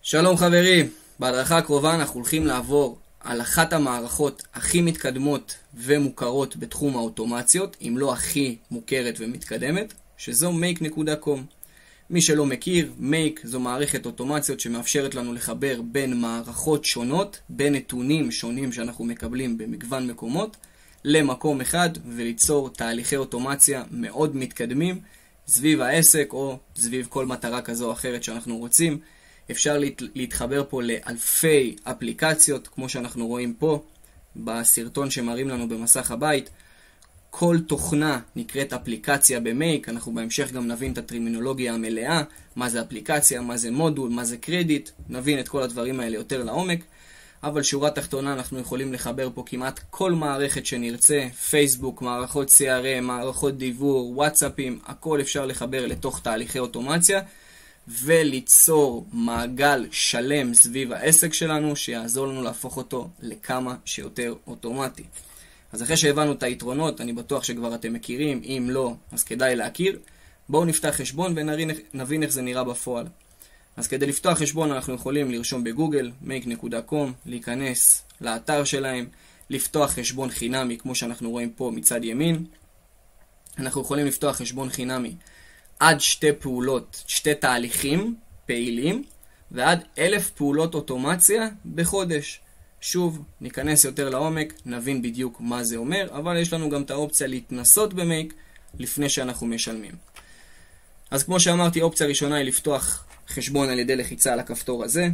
שלום חברים, בהדרכה הקרובה אנחנו הולכים לעבור על אחת המערכות הכי מתקדמות ומוכרות בתחום האוטומציות, אם לא הכי מוכרת ומתקדמת, שזו make.com. מי שלא מכיר, make זו מערכת אוטומציות שמאפשרת לנו לחבר בין מערכות שונות, בין נתונים שונים שאנחנו מקבלים במגוון מקומות, למקום אחד וליצור תהליכי אוטומציה מאוד מתקדמים סביב העסק או סביב כל מטרה כזו או אחרת שאנחנו רוצים. אפשר להתחבר פה לאלפי אפליקציות, כמו שאנחנו רואים פה בסרטון שמראים לנו במסך הבית. כל תוכנה נקראת אפליקציה במייק. אנחנו בהמשך גם נבין את הטרמינולוגיה המלאה, מה זה אפליקציה, מה זה מודול, מה זה קרדיט, נבין את כל הדברים האלה יותר לעומק. אבל שורה תחתונה אנחנו יכולים לחבר פה כמעט כל מערכת שנרצה, פייסבוק, מערכות CRM, מערכות דיוור, וואטסאפים, הכל אפשר לחבר לתוך תהליכי אוטומציה, וליצור מעגל שלם סביב העסק שלנו, שיעזור לנו להפוך אותו לכמה שיותר אוטומטי. אז אחרי שהבנו את היתרונות, אני בטוח שכבר אתם מכירים, אם לא, אז כדאי להכיר. בואו נפתח חשבון ונבין איך זה נראה בפועל. אז כדי לפתוח חשבון אנחנו יכולים לרשום בגוגל, make.com, להיכנס לאתר שלהם, לפתוח חשבון חינמי, כמו שאנחנו רואים פה מצד ימין. אנחנו יכולים לפתוח חשבון חינמי עד 2 פעולות, 2 תהליכים פעילים, ועד 1,000 פעולות אוטומציה בחודש. שוב, ניכנס יותר לעומק, נבין בדיוק מה זה אומר, אבל יש לנו גם את האופציה להתנסות במייק לפני שאנחנו משלמים. אז כמו שאמרתי, אופציה ראשונה היא לפתוח חשבון על ידי לחיצה על הכפתור הזה,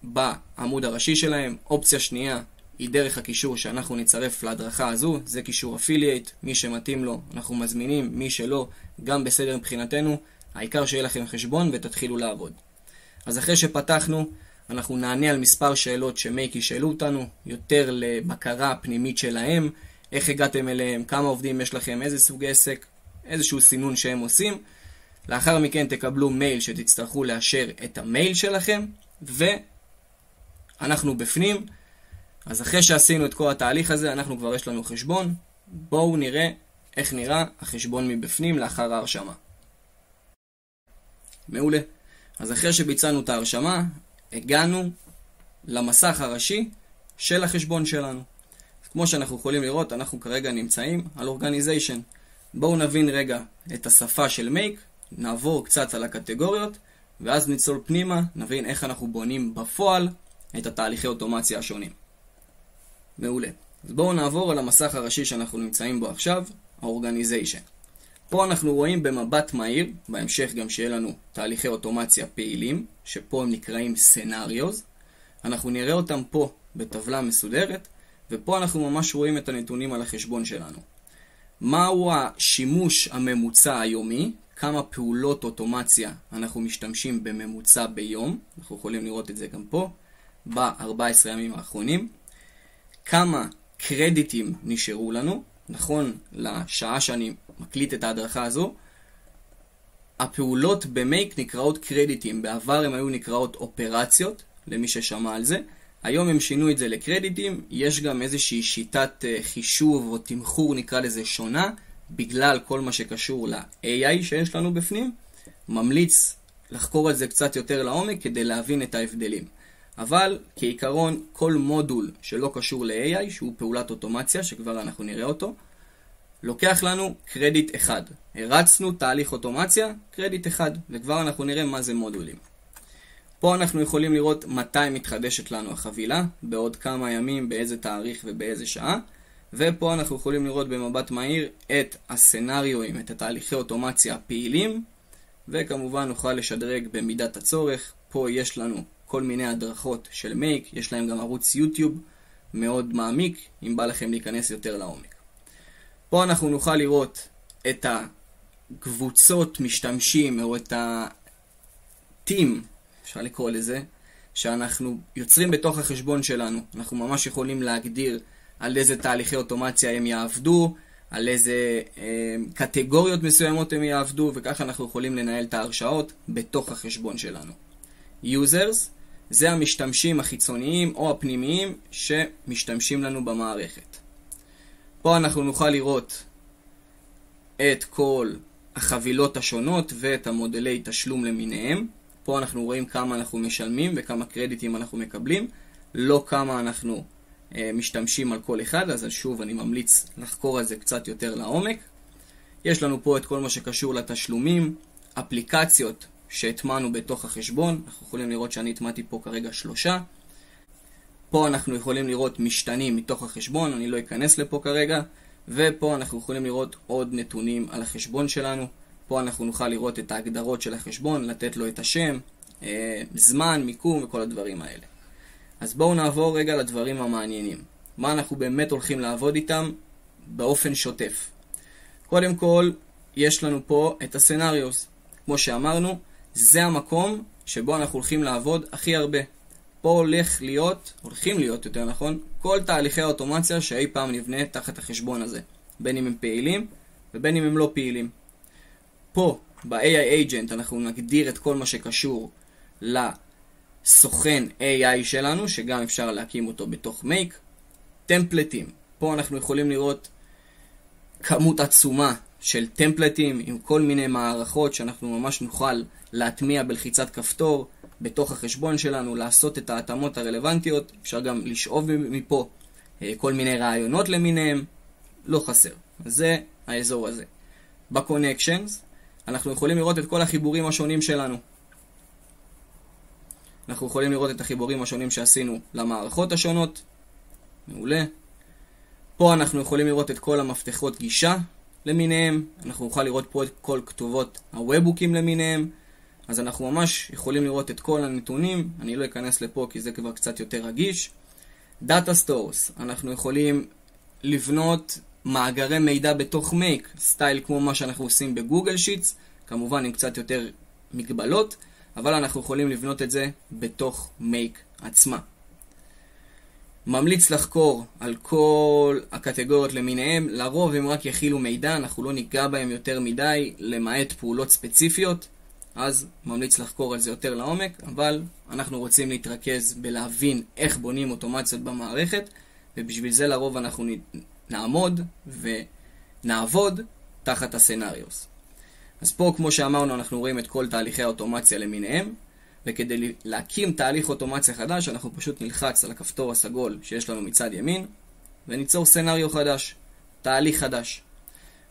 בעמוד הראשי שלהם. אופציה שנייה היא דרך הקישור שאנחנו נצרף להדרכה הזו, זה קישור אפילייט, מי שמתאים לו אנחנו מזמינים, מי שלא גם בסדר מבחינתנו, העיקר שיהיה לכם חשבון ותתחילו לעבוד. אז אחרי שפתחנו, אנחנו נענה על מספר שאלות שמייק ישאלו אותנו, יותר לבקרה פנימית שלהם, איך הגעתם אליהם, כמה עובדים יש לכם, איזה סוג עסק, איזשהו סינון שהם עושים. לאחר מכן תקבלו מייל שתצטרכו לאשר את המייל שלכם, ואנחנו בפנים. אז אחרי שעשינו את כל התהליך הזה, אנחנו כבר יש לנו חשבון. בואו נראה איך נראה החשבון מבפנים לאחר ההרשמה. מעולה. אז אחרי שביצענו את ההרשמה, הגענו למסך הראשי של החשבון שלנו. כמו שאנחנו יכולים לראות, אנחנו כרגע נמצאים על Organization. בואו נבין רגע את השפה של מייק, נעבור קצת על הקטגוריות, ואז נצלול פנימה, נבין איך אנחנו בונים בפועל את התהליכי אוטומציה השונים. מעולה. אז בואו נעבור על המסך הראשי שאנחנו נמצאים בו עכשיו, ה-Organization. פה אנחנו רואים במבט מהיר, בהמשך גם שיהיה לנו תהליכי אוטומציה פעילים, שפה הם נקראים Scenarios. אנחנו נראה אותם פה בטבלה מסודרת, ופה אנחנו ממש רואים את הנתונים על החשבון שלנו. מהו השימוש הממוצע היומי? כמה פעולות אוטומציה אנחנו משתמשים בממוצע ביום? אנחנו יכולים לראות את זה גם פה, ב-14 ימים האחרונים. כמה קרדיטים נשארו לנו? נכון, לשעה שאני מקליט את ההדרכה הזו, הפעולות במייק נקראות קרדיטים. בעבר הם היו נקראות אופרציות, למי ששמע על זה. היום הם שינו את זה לקרדיטים. יש גם איזושהי שיטת חישוב או תמחור, נקרא לזה שונה, בגלל כל מה שקשור ל-AI שיש לנו בפנים. ממליץ לחקור את זה קצת יותר לעומק כדי להבין את ההבדלים. אבל כעיקרון, כל מודול שלא קשור ל-AI, שהוא פעולת אוטומציה, שכבר אנחנו נראה אותו, לוקח לנו קרדיט אחד. הרצנו תהליך אוטומציה, קרדיט אחד, וכבר אנחנו נראה מה זה מודולים. פה אנחנו יכולים לראות מתי מתחדשת לנו החבילה, בעוד כמה ימים, באיזה תאריך ובאיזה שעה, ופה אנחנו יכולים לראות במבט מהיר את הסצנריואים, את התהליכי אוטומציה הפעילים, וכמובן נוכל לשדרג במידת הצורך. פה יש לנו כל מיני הדרכות של מייק, יש להם גם ערוץ יוטיוב מאוד מעמיק, אם בא לכם להיכנס יותר לעומק. פה אנחנו נוכל לראות את הקבוצות משתמשים, או את הטים, אפשר לקרוא לזה, שאנחנו יוצרים בתוך החשבון שלנו. אנחנו ממש יכולים להגדיר על איזה תהליכי אוטומציה הם יעבדו, על איזה קטגוריות מסוימות הם יעבדו, וככה אנחנו יכולים לנהל את ההרשאות בתוך החשבון שלנו. Users, זה המשתמשים החיצוניים או הפנימיים שמשתמשים לנו במערכת. פה אנחנו נוכל לראות את כל החבילות השונות ואת המודלי תשלום למיניהם. פה אנחנו רואים כמה אנחנו משלמים וכמה קרדיטים אנחנו מקבלים, לא כמה אנחנו משתמשים על כל אחד, אז שוב אני ממליץ לחקור על זה קצת יותר לעומק. יש לנו פה את כל מה שקשור לתשלומים, אפליקציות שהטמענו בתוך החשבון, אנחנו יכולים לראות שאני הטמעתי פה כרגע 3. פה אנחנו יכולים לראות משתנים מתוך החשבון, אני לא אכנס לפה כרגע, ופה אנחנו יכולים לראות עוד נתונים על החשבון שלנו. פה אנחנו נוכל לראות את ההגדרות של החשבון, לתת לו את השם, זמן, מיקום וכל הדברים האלה. אז בואו נעבור רגע לדברים המעניינים. מה אנחנו באמת הולכים לעבוד איתם באופן שוטף. קודם כל, יש לנו פה את הסנריוס. כמו שאמרנו, זה המקום שבו אנחנו הולכים לעבוד הכי הרבה. פה הולכים להיות יותר נכון, כל תהליכי האוטומציה שאי פעם נבנה תחת החשבון הזה. בין אם הם פעילים ובין אם הם לא פעילים. פה, ב-AI Agent, אנחנו נגדיר את כל מה שקשור לסוכן AI שלנו, שגם אפשר להקים אותו בתוך Make. טמפלטים. פה אנחנו יכולים לראות כמות עצומה של טמפלטים עם כל מיני מערכות שאנחנו ממש נוכל להטמיע בלחיצת כפתור בתוך החשבון שלנו, לעשות את ההתאמות הרלוונטיות. אפשר גם לשאוב מפה כל מיני רעיונות למיניהם, לא חסר. זה האזור הזה. ב-Connections אנחנו יכולים לראות את כל החיבורים השונים שלנו. אנחנו יכולים לראות את החיבורים השונים שעשינו למערכות השונות. מעולה. פה אנחנו יכולים לראות את כל המפתחות גישה למיניהם. אנחנו נוכל לראות פה את כל כתובות הוובבוקים למיניהם. אז אנחנו ממש יכולים לראות את כל הנתונים. אני לא אכנס לפה כי זה כבר קצת יותר רגיש. Data Stores. אנחנו יכולים לבנות מאגרי מידע בתוך Make, סטייל כמו מה שאנחנו עושים בגוגל שיטס, כמובן עם קצת יותר מגבלות, אבל אנחנו יכולים לבנות את זה בתוך Make עצמה. ממליץ לחקור על כל הקטגוריות למיניהם, לרוב הם רק יכילו מידע, אנחנו לא ניגע בהם יותר מדי, למעט פעולות ספציפיות, אז ממליץ לחקור על זה יותר לעומק, אבל אנחנו רוצים להתרכז בלהבין איך בונים אוטומציות במערכת, ובשביל זה לרוב אנחנו נעמוד ונעבוד תחת הסנריוס. אז פה כמו שאמרנו אנחנו רואים את כל תהליכי האוטומציה למיניהם, וכדי להקים תהליך אוטומציה חדש אנחנו פשוט נלחץ על הכפתור הסגול שיש לנו מצד ימין וניצור סנריו חדש, תהליך חדש.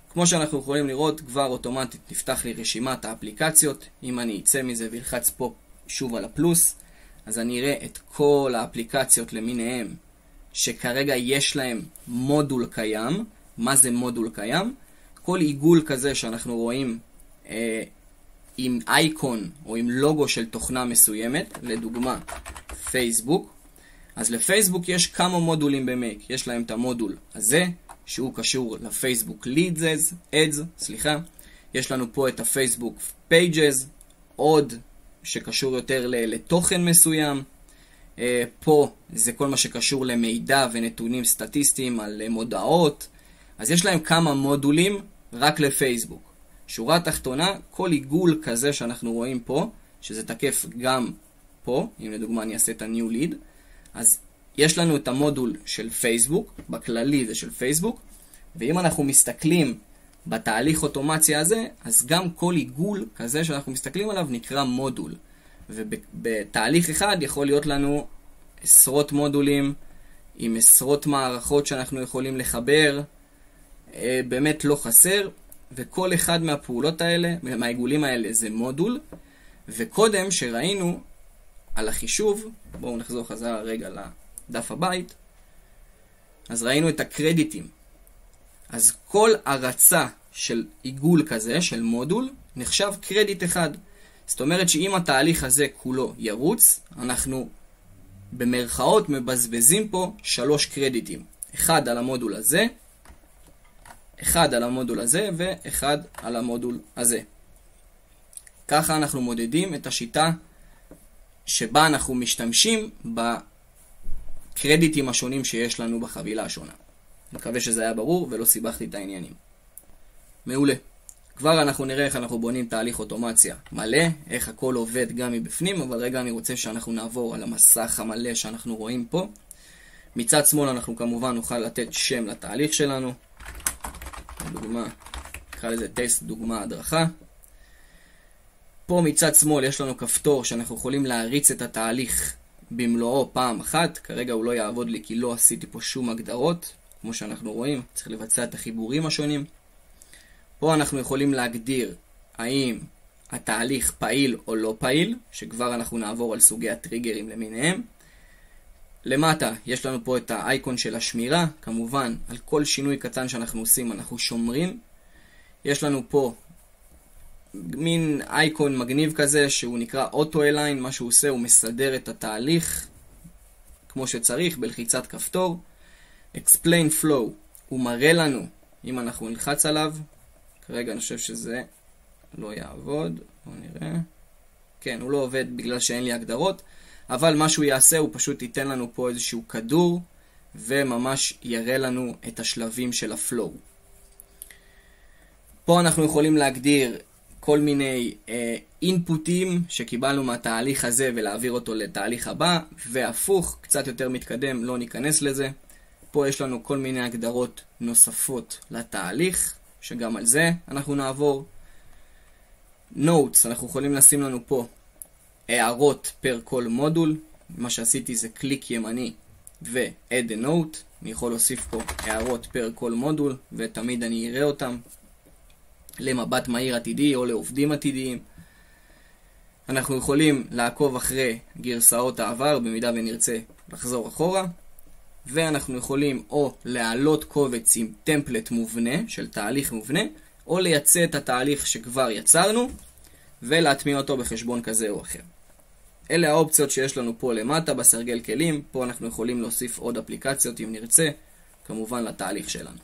כמו שאנחנו יכולים לראות כבר אוטומטית נפתח לי רשימת האפליקציות. אם אני אצא מזה וילחץ פה שוב על הפלוס, אז אני אראה את כל האפליקציות למיניהם שכרגע יש להם מודול קיים. מה זה מודול קיים? כל עיגול כזה שאנחנו רואים עם אייקון או עם לוגו של תוכנה מסוימת, לדוגמה פייסבוק, אז לפייסבוק יש כמה מודולים במייק. יש להם את המודול הזה שהוא קשור לפייסבוק Ads, יש לנו פה את הפייסבוק Pages, עוד שקשור יותר לתוכן מסוים. פה זה כל מה שקשור למידע ונתונים סטטיסטיים על מודעות. אז יש להם כמה מודולים רק לפייסבוק. שורה תחתונה, כל עיגול כזה שאנחנו רואים פה, שזה תקף גם פה, אם לדוגמה אני אעשה את ה-New Lead, אז יש לנו את המודול של פייסבוק, בכללי זה של פייסבוק, ואם אנחנו מסתכלים בתהליך אוטומציה הזה, אז גם כל עיגול כזה שאנחנו מסתכלים עליו נקרא מודול. ובתהליך אחד יכול להיות לנו עשרות מודולים עם עשרות מערכות שאנחנו יכולים לחבר, באמת לא חסר, וכל אחד מהפעולות האלה, מהעיגולים האלה זה מודול. וקודם שראינו על החישוב, בואו נחזור חזרה רגע לדף הבית, אז ראינו את הקרדיטים. אז כל הרצה של עיגול כזה, של מודול, נחשב קרדיט אחד. זאת אומרת שאם התהליך הזה כולו ירוץ, אנחנו במרכאות מבזבזים פה 3 קרדיטים. אחד על המודול הזה, אחד על המודול הזה ואחד על המודול הזה. ככה אנחנו מודדים את השיטה שבה אנחנו משתמשים בקרדיטים השונים שיש לנו בחבילה השונה. אני מקווה שזה היה ברור ולא סיבכתי את העניינים. מעולה. כבר אנחנו נראה איך אנחנו בונים תהליך אוטומציה מלא, איך הכל עובד גם מבפנים, אבל רגע אני רוצה שאנחנו נעבור על המסך המלא שאנחנו רואים פה. מצד שמאל אנחנו כמובן נוכל לתת שם לתהליך שלנו. דוגמה, נקרא לזה טסט, דוגמה, הדרכה. פה מצד שמאל יש לנו כפתור שאנחנו יכולים להריץ את התהליך במלואו פעם אחת. כרגע הוא לא יעבוד לי כי לא עשיתי פה שום הגדרות. כמו שאנחנו רואים, צריך לבצע את החיבורים השונים. פה אנחנו יכולים להגדיר האם התהליך פעיל או לא פעיל, שכבר אנחנו נעבור על סוגי הטריגרים למיניהם. למטה יש לנו פה את האייקון של השמירה, כמובן על כל שינוי קטן שאנחנו עושים אנחנו שומרים. יש לנו פה מין אייקון מגניב כזה שהוא נקרא אוטו-אליין, מה שהוא עושה הוא מסדר את התהליך כמו שצריך בלחיצת כפתור. Explain Flow, הוא מראה לנו אם אנחנו נלחץ עליו, כרגע אני חושב שזה לא יעבוד, בואו נראה. כן, הוא לא עובד בגלל שאין לי הגדרות, אבל מה שהוא יעשה הוא פשוט ייתן לנו פה איזשהו כדור, וממש יראה לנו את השלבים של הפלואו. פה אנחנו יכולים להגדיר כל מיני אינפוטים שקיבלנו מהתהליך הזה ולהעביר אותו לתהליך הבא, והפוך, קצת יותר מתקדם, לא ניכנס לזה. פה יש לנו כל מיני הגדרות נוספות לתהליך, שגם על זה אנחנו נעבור. Notes, אנחנו יכולים לשים לנו פה הערות פר כל מודול. מה שעשיתי זה קליק ימני ו-add a note. אני יכול להוסיף פה הערות פר כל מודול, ותמיד אני אראה אותם למבט מהיר עתידי או לעובדים עתידיים. אנחנו יכולים לעקוב אחרי גרסאות העבר במידה ונרצה לחזור אחורה. ואנחנו יכולים או להעלות קובץ עם טמפלט מובנה של תהליך מובנה, או לייצא את התהליך שכבר יצרנו ולהטמיע אותו בחשבון כזה או אחר. אלה האופציות שיש לנו פה למטה בסרגל כלים. פה אנחנו יכולים להוסיף עוד אפליקציות אם נרצה, כמובן לתהליך שלנו.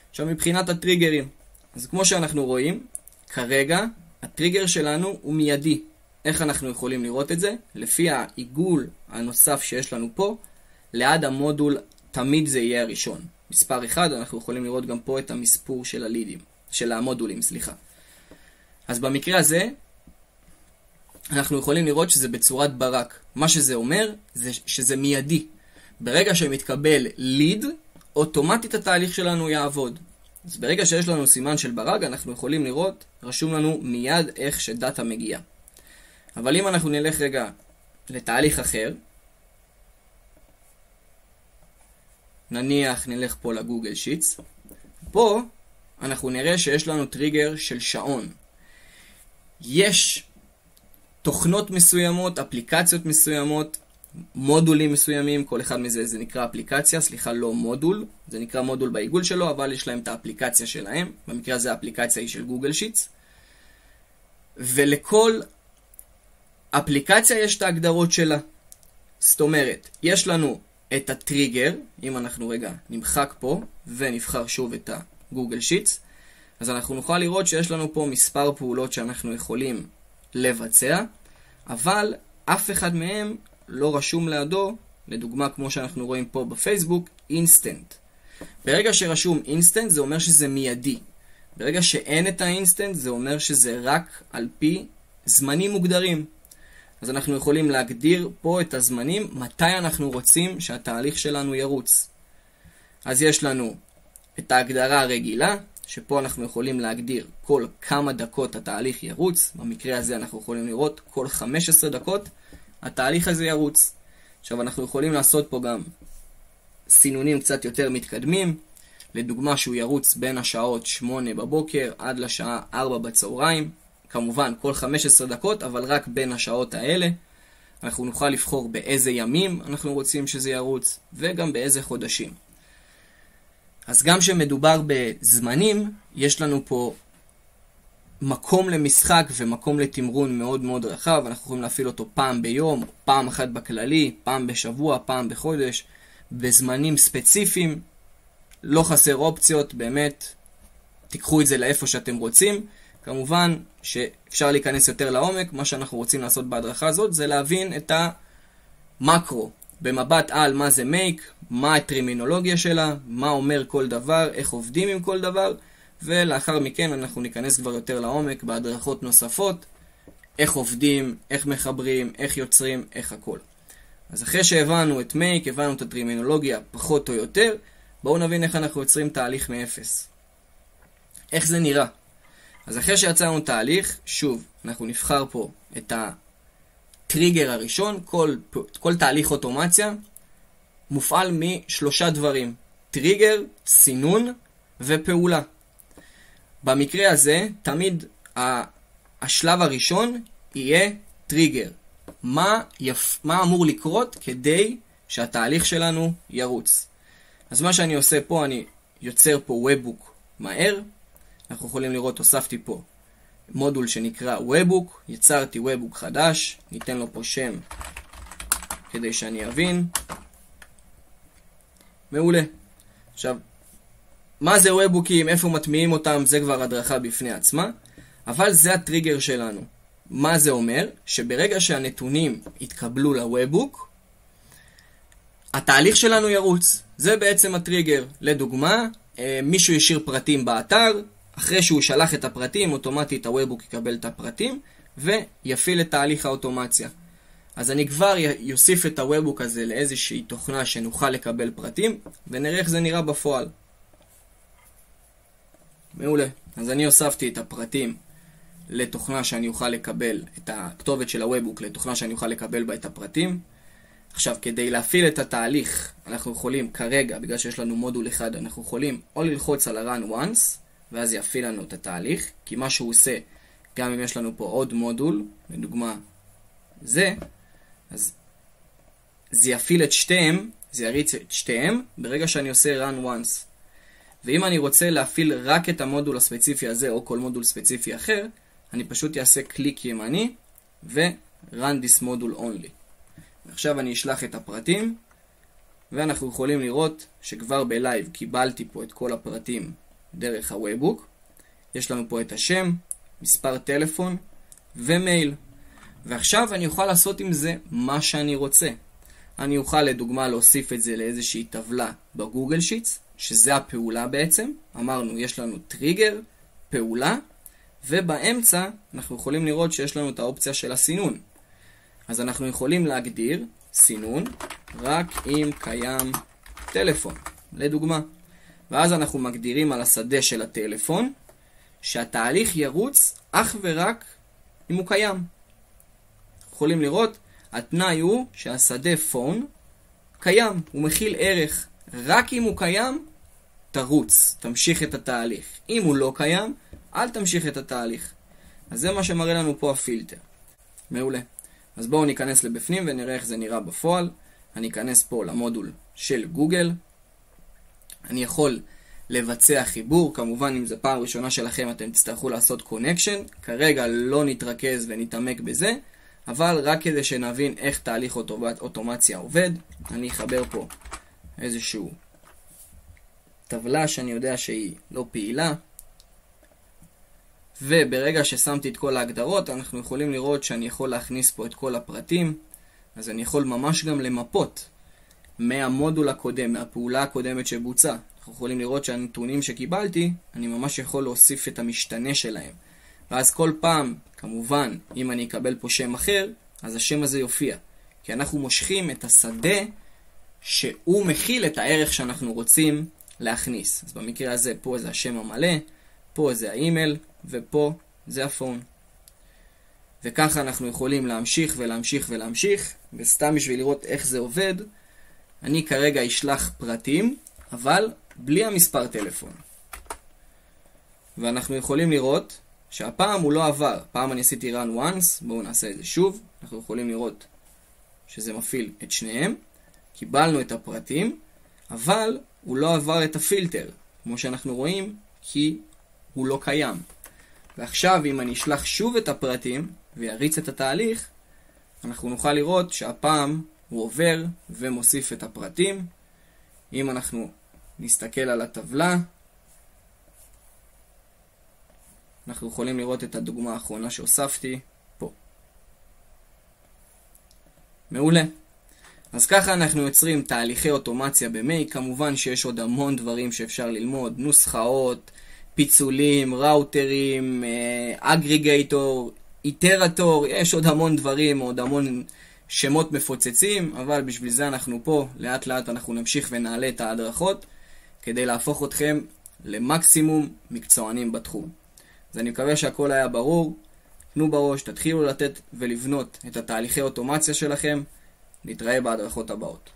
עכשיו מבחינת הטריגרים, אז כמו שאנחנו רואים, כרגע הטריגר שלנו הוא מיידי. איך אנחנו יכולים לראות את זה? לפי העיגול הנוסף שיש לנו פה, ליד המודול תמיד זה יהיה הראשון. מספר 1, אנחנו יכולים לראות גם פה את המספור של הלידים, של המודולים, סליחה. אז במקרה הזה, אנחנו יכולים לראות שזה בצורת ברק. מה שזה אומר, זה שזה מיידי. ברגע שמתקבל ליד, אוטומטית התהליך שלנו יעבוד. אז ברגע שיש לנו סימן של ברק, אנחנו יכולים לראות, רשום לנו מיד איך שדאטה מגיע. אבל אם אנחנו נלך רגע לתהליך אחר, נניח נלך פה לגוגל שיטס, פה אנחנו נראה שיש לנו טריגר של שעון. יש תוכנות מסוימות, אפליקציות מסוימות, מודולים מסוימים, כל אחד מזה זה נקרא אפליקציה, סליחה לא מודול, זה נקרא מודול בעיגול שלו, אבל יש להם את האפליקציה שלהם, במקרה הזה האפליקציה היא של גוגל שיטס, ולכל אפליקציה יש את ההגדרות שלה. זאת אומרת, יש לנו את הטריגר, אם אנחנו רגע נמחק פה ונבחר שוב את הגוגל שיטס, אז אנחנו נוכל לראות שיש לנו פה מספר פעולות שאנחנו יכולים לבצע, אבל אף אחד מהם לא רשום לידו, לדוגמה כמו שאנחנו רואים פה בפייסבוק, אינסטנט. ברגע שרשום אינסטנט זה אומר שזה מיידי. ברגע שאין את האינסטנט זה אומר שזה רק על פי זמנים מוגדרים. אז אנחנו יכולים להגדיר פה את הזמנים, מתי אנחנו רוצים שהתהליך שלנו ירוץ. אז יש לנו את ההגדרה הרגילה, שפה אנחנו יכולים להגדיר כל כמה דקות התהליך ירוץ. במקרה הזה אנחנו יכולים לראות כל 15 דקות התהליך הזה ירוץ. עכשיו אנחנו יכולים לעשות פה גם סינונים קצת יותר מתקדמים. לדוגמה שהוא ירוץ בין השעות 8 בבוקר עד לשעה 4 בצהריים. כמובן כל 15 דקות, אבל רק בין השעות האלה. אנחנו נוכל לבחור באיזה ימים אנחנו רוצים שזה ירוץ, וגם באיזה חודשים. אז גם שמדובר בזמנים, יש לנו פה מקום למשחק ומקום לתמרון מאוד מאוד רחב. אנחנו יכולים להפעיל אותו פעם ביום, פעם אחת בכללי, פעם בשבוע, פעם בחודש, בזמנים ספציפיים. לא חסר אופציות, באמת, תיקחו את זה לאיפה שאתם רוצים. כמובן שאפשר להיכנס יותר לעומק. מה שאנחנו רוצים לעשות בהדרכה הזאת זה להבין את המקרו במבט על מה זה make, מה הטרמינולוגיה שלה, מה אומר כל דבר, איך עובדים עם כל דבר, ולאחר מכן אנחנו ניכנס כבר יותר לעומק בהדרכות נוספות, איך עובדים, איך מחברים, איך יוצרים, איך הכל. אז אחרי שהבנו את make, הבנו את הטרמינולוגיה פחות או יותר, בואו נבין איך אנחנו יוצרים תהליך מאפס. איך זה נראה? אז אחרי שיצרנו תהליך, שוב, אנחנו נבחר פה את הטריגר הראשון. כל תהליך אוטומציה מופעל משלושה דברים: טריגר, סינון ופעולה. במקרה הזה תמיד השלב הראשון יהיה טריגר. מה אמור לקרות כדי שהתהליך שלנו ירוץ? אז מה שאני עושה פה, אני יוצר פה Webbook מהר. אנחנו יכולים לראות, הוספתי פה מודול שנקרא Webbook, יצרתי Webbook חדש, ניתן לו פה שם כדי שאני אבין. מעולה. עכשיו, מה זה Webbook'ים, איפה מטמיעים אותם, זה כבר הדרכה בפני עצמה, אבל זה הטריגר שלנו. מה זה אומר? שברגע שהנתונים יתקבלו ל-Webbook, התהליך שלנו ירוץ. זה בעצם הטריגר. לדוגמה, מישהו ישאיר פרטים באתר, אחרי שהוא שלח את הפרטים, אוטומטית ה-Webbook יקבל את הפרטים, ויפעיל את תהליך האוטומציה. אז אני כבר יוסיף את ה-Webbook הזה לאיזושהי תוכנה שנוכל לקבל פרטים, ונראה איך זה נראה בפועל. מעולה. אז אני הוספתי את הפרטים לתוכנה שאני אוכל לקבל, את הכתובת של ה-Webbook לתוכנה שאני אוכל לקבל בה את הפרטים. עכשיו, כדי להפעיל את התהליך, אנחנו יכולים כרגע, בגלל שיש לנו מודול אחד, אנחנו יכולים או ללחוץ על ה-Run Once, ואז יפעיל לנו את התהליך, כי מה שהוא עושה, גם אם יש לנו פה עוד מודול, לדוגמה זה, אז זה יפעיל את שתיהם, זה יריץ את שתיהם, ברגע שאני עושה Run Once. ואם אני רוצה להפעיל רק את המודול הספציפי הזה, או כל מודול ספציפי אחר, אני פשוט אעשה קליק ימני, ו-Run this module only. עכשיו אני אשלח את הפרטים, ואנחנו יכולים לראות שכבר בלייב קיבלתי פה את כל הפרטים דרך ה-Webbook. יש לנו פה את השם, מספר טלפון ומייל. ועכשיו אני אוכל לעשות עם זה מה שאני רוצה. אני אוכל לדוגמה להוסיף את זה לאיזושהי טבלה בגוגל שיטס, שזה הפעולה בעצם. אמרנו, יש לנו טריגר, פעולה, ובאמצע אנחנו יכולים לראות שיש לנו את האופציה של הסינון. אז אנחנו יכולים להגדיר סינון רק אם קיים טלפון, לדוגמה. ואז אנחנו מגדירים על השדה של הטלפון שהתהליך ירוץ אך ורק אם הוא קיים. יכולים לראות, התנאי הוא שהשדה פון קיים, הוא מכיל ערך. רק אם הוא קיים, תרוץ, תמשיך את התהליך. אם הוא לא קיים, אל תמשיך את התהליך. אז זה מה שמראה לנו פה הפילטר. מעולה. אז בואו ניכנס לבפנים ונראה איך זה נראה בפועל. אני אכנס פה למודול של גוגל. אני יכול לבצע חיבור. כמובן, אם זו פעם ראשונה שלכם, אתם תצטרכו לעשות קונקשן. כרגע לא נתרכז ונתעמק בזה, אבל רק כדי שנבין איך תהליך אוטומציה עובד, אני אחבר פה איזשהו טבלה שאני יודע שהיא לא פעילה. וברגע ששמתי את כל ההגדרות, אנחנו יכולים לראות שאני יכול להכניס פה את כל הפרטים. אז אני יכול ממש גם למפות מהמודול הקודם, מהפעולה הקודמת שבוצעה. אנחנו יכולים לראות שהנתונים שקיבלתי, אני ממש יכול להוסיף את המשתנה שלהם. ואז כל פעם, כמובן, אם אני אקבל פה שם אחר, אז השם הזה יופיע. כי אנחנו מושכים את השדה שהוא מכיל את הערך שאנחנו רוצים להכניס. אז במקרה הזה, פה זה השם המלא, פה זה האימייל, ופה זה הפון. וככה אנחנו יכולים להמשיך ולהמשיך ולהמשיך, וסתם בשביל לראות איך זה עובד, אני כרגע אשלח פרטים, אבל בלי המספר טלפון. ואנחנו יכולים לראות שהפעם הוא לא עבר. פעם אני עשיתי run once, בואו נעשה את זה שוב. אנחנו יכולים לראות שזה מפעיל את שניהם. קיבלנו את הפרטים, אבל הוא לא עבר את הפילטר, כמו שאנחנו רואים, כי הוא לא קיים. ועכשיו אם אני אשלח שוב את הפרטים ויריץ את התהליך, אנחנו נוכל לראות שהפעם הוא עובר ומוסיף את הפרטים. אם אנחנו נסתכל על הטבלה, אנחנו יכולים לראות את הדוגמה האחרונה שהוספתי פה. מעולה. אז ככה אנחנו יוצרים תהליכי אוטומציה במייק. כמובן שיש עוד המון דברים שאפשר ללמוד, נוסחאות, פיצולים, ראוטרים, אגריגייטור, איטרטור, יש עוד המון דברים, עוד המון שמות מפוצצים, אבל בשביל זה אנחנו פה, לאט לאט אנחנו נמשיך ונעלה את ההדרכות, כדי להפוך אתכם למקסימום מקצוענים בתחום. אז אני מקווה שהכל היה ברור. תנו בראש, תתחילו לתת ולבנות את התהליכי אוטומציה שלכם. נתראה בהדרכות הבאות.